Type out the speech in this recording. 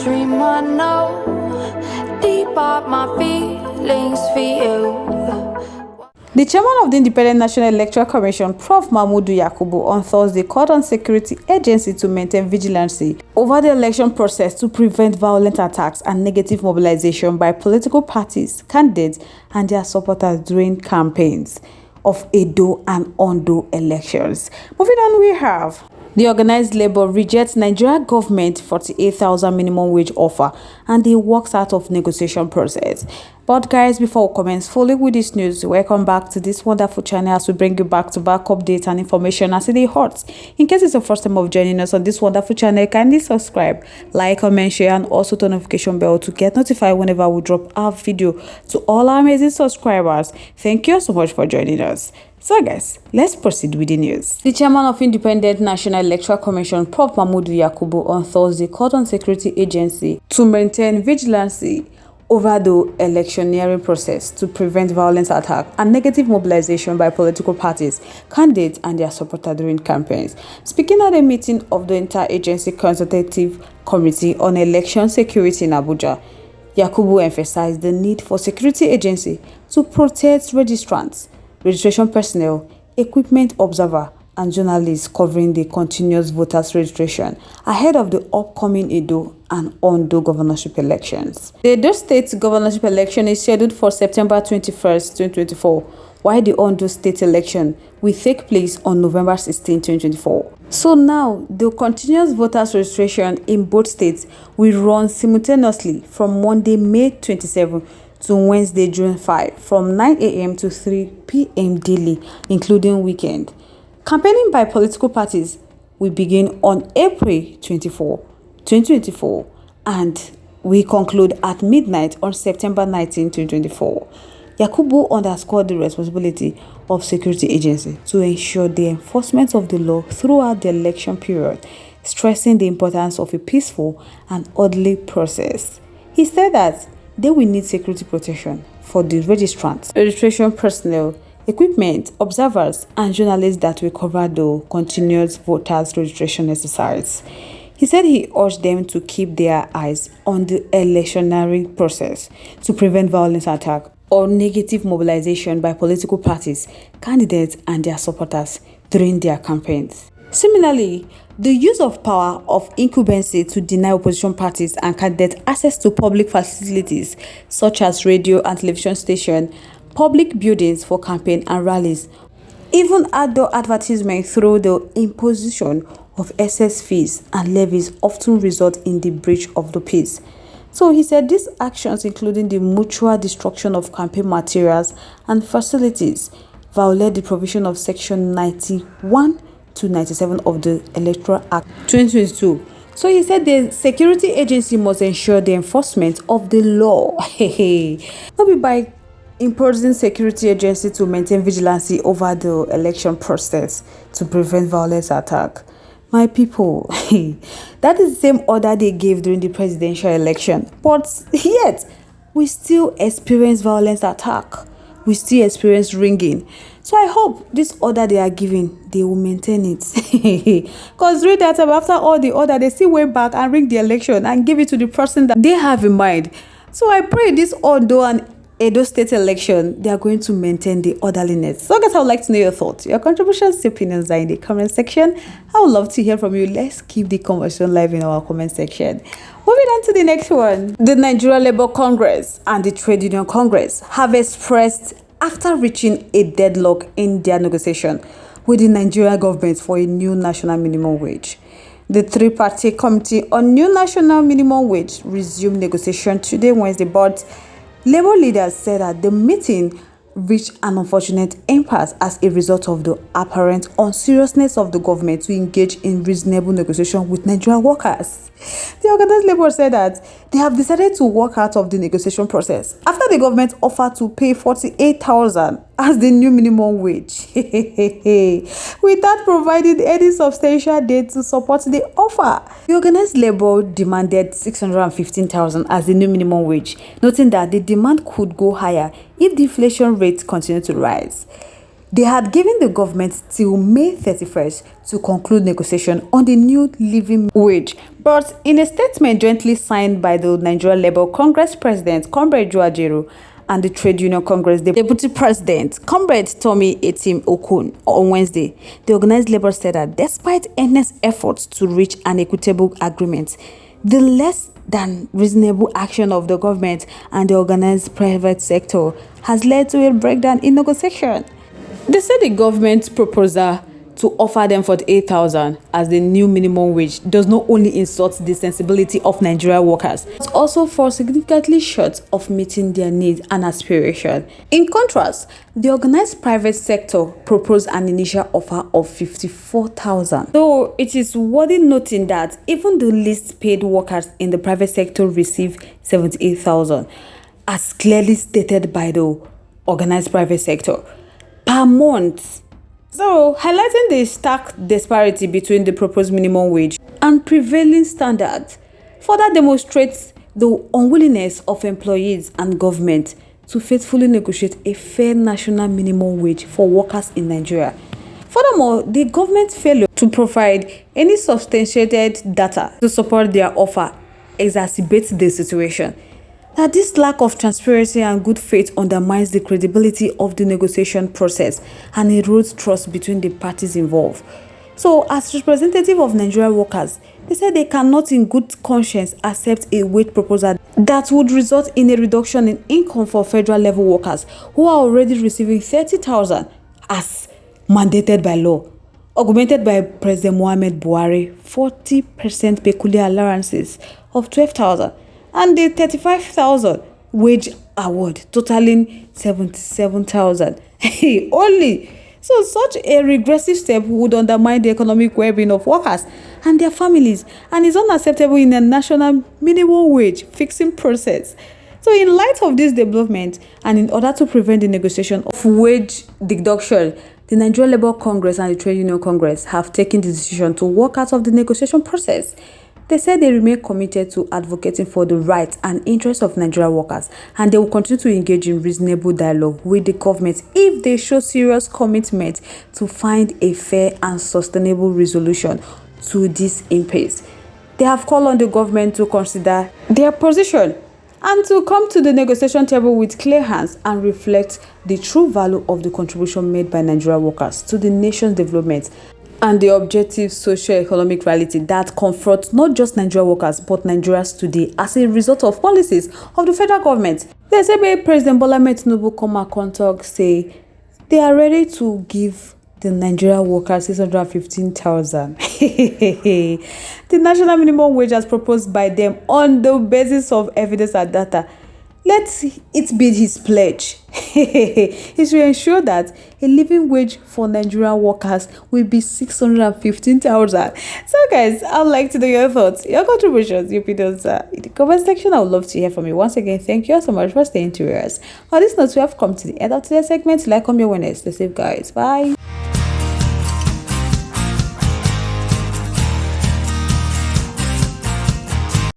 dream I know, deep up my feelings for you. The chairman of the Independent National Electoral Commission, Prof. Mahmood Yakubu, on Thursday called on security agencies to maintain vigilance over the election process to prevent violent attacks and negative mobilization by political parties, candidates, and their supporters during campaigns of Edo and Ondo elections. Moving on, we have the organized labor rejects Nigeria government 48,000 minimum wage offer and they walks out of negotiation process. But guys, before we commence fully with this news, welcome back to this wonderful channel as we bring you back-to-back updates and information as it hot. In case it's the first time of joining us on this wonderful channel, kindly subscribe, like, comment, share, and also turn notification bell to get notified whenever we drop our video. To all our amazing subscribers, thank you so much for joining us. So guys, let's proceed with the news. The chairman of Independent National Electoral Commission, Prof. Mahmood Yakubu, on Thursday called on security agency to maintain vigilance over the electioneering process to prevent violent attack and negative mobilization by political parties, candidates, and their supporters during campaigns. Speaking at a meeting of the Interagency Consultative Committee on Election Security in Abuja, Yakubu emphasized the need for security agency to protect registrants, registration personnel, equipment observer, and journalists covering the continuous voters registration ahead of the upcoming Edo and Ondo governorship elections. The Edo State governorship election is scheduled for September 21st, 2024, while the Ondo State election will take place on November 16, 2024. So now, the continuous voters registration in both states will run simultaneously from Monday, May 27 to Wednesday, June 5, from 9 a.m. to 3 p.m. daily, including weekend. Campaigning by political parties will begin on April 24, 2024, and we conclude at midnight on September 19, 2024. Yakubu underscored the responsibility of security agencies to ensure the enforcement of the law throughout the election period, stressing the importance of a peaceful and orderly process. He said that they will need security protection for the registrants, registration personnel, equipment, observers, and journalists that will cover the continuous voters registration exercise. He said he urged them to keep their eyes on the electioneering process to prevent violent attack or negative mobilization by political parties, candidates, and their supporters during their campaigns. Similarly, the use of power of incumbency to deny opposition parties and candidates access to public facilities such as radio and television stations, public buildings for campaign and rallies, even outdoor advertisement through the imposition of excess fees and levies often result in the breach of the peace. So he said these actions, including the mutual destruction of campaign materials and facilities, violate the provision of Section 91 to 97 of the Electoral Act 2022. So he said the security agency must ensure the enforcement of the law. Not be by imposing security agency to maintain vigilance over the election process to prevent violent attack. My people, that is the same order they gave during the presidential election. But yet, we still experience violent attack. We still experience ringing. So I hope this order they are giving, they will maintain it. Because during that time, after all the order, they still went back and ring the election and give it to the person that they have in mind. So I pray this Ondo and Edo State election, they are going to maintain the orderliness. So guys, I would like to know your thoughts. Your contributions, your opinions are in the comment section. I would love to hear from you. Let's keep the conversation live in our comment section. Moving on to the next one. The Nigeria Labour Congress and the Trade Union Congress have expressed after reaching a deadlock in their negotiation with the Nigerian government for a new national minimum wage. The three-party committee on new national minimum wage resumed negotiation today, Wednesday, but Labour leaders said that the meeting reached an unfortunate impasse as a result of the apparent unseriousness of the government to engage in reasonable negotiation with Nigerian workers. The organized labour said that they have decided to walk out of the negotiation process after the government offered to pay 48,000 as the new minimum wage, without providing any substantial data to support the offer. The organized labour demanded 615,000 as the new minimum wage, noting that the demand could go higher if the inflation rate continued to rise. They had given the government till May 31st to conclude negotiation on the new living wage. But in a statement jointly signed by the Nigeria Labour Congress President, Comrade Cญี0UT, and the Trade Union Congress Deputy President, Comrade Tommy Etim Okun, on Wednesday, the organized labor said that despite endless efforts to reach an equitable agreement, the less than reasonable action of the government and the organized private sector has led to a breakdown in negotiation. They said the government's proposal to offer them 48,000 as the new minimum wage does not only insult the sensibility of Nigerian workers, but also falls significantly short of meeting their needs and aspirations. In contrast, the organized private sector proposed an initial offer of 54,000. Though it is worthy noting that even the least paid workers in the private sector receive 78,000, as clearly stated by the organized private sector, per month. So, highlighting the stark disparity between the proposed minimum wage and prevailing standards further demonstrates the unwillingness of employees and government to faithfully negotiate a fair national minimum wage for workers in Nigeria. Furthermore, the government's failure to provide any substantiated data to support their offer exacerbates the situation. That this lack of transparency and good faith undermines the credibility of the negotiation process and erodes trust between the parties involved. So, as representative of Nigerian workers, they said they cannot in good conscience accept a wage proposal that would result in a reduction in income for federal level workers who are already receiving 30,000 as mandated by law, augmented by President Muhammad Buhari 40% peculiar allowances of 12,000. And the 35,000 wage award totaling 77,000 only. So such a regressive step would undermine the economic well-being of workers and their families and is unacceptable in a national minimum wage fixing process. So in light of this development and in order to prevent the negotiation of wage deduction, the Nigeria Labour Congress and the Trade Union Congress have taken the decision to walk out of the negotiation process. They said they remain committed to advocating for the rights and interests of Nigerian workers, and they will continue to engage in reasonable dialogue with the government if they show serious commitment to find a fair and sustainable resolution to this impasse. They have called on the government to consider their position and to come to the negotiation table with clear hands and reflect the true value of the contribution made by Nigerian workers to the nation's development and the objective socio-economic reality that confronts not just Nigerian workers but Nigerians today as a result of policies of the federal government. They say President Bola Ahmed Tinubu come and contact say they are ready to give the Nigerian workers 615,000. The national minimum wage as proposed by them on the basis of evidence and data. Let it be his pledge. He should ensure that a living wage for Nigerian workers will be 615,000. So guys, I'd like to know your thoughts, your contributions, your opinions in the comment section. I would love to hear from you. Once again, thank you so much for staying to us. On this note, we have come to the end of today's segment. Like, comment, your winners. Stay safe, guys. Bye.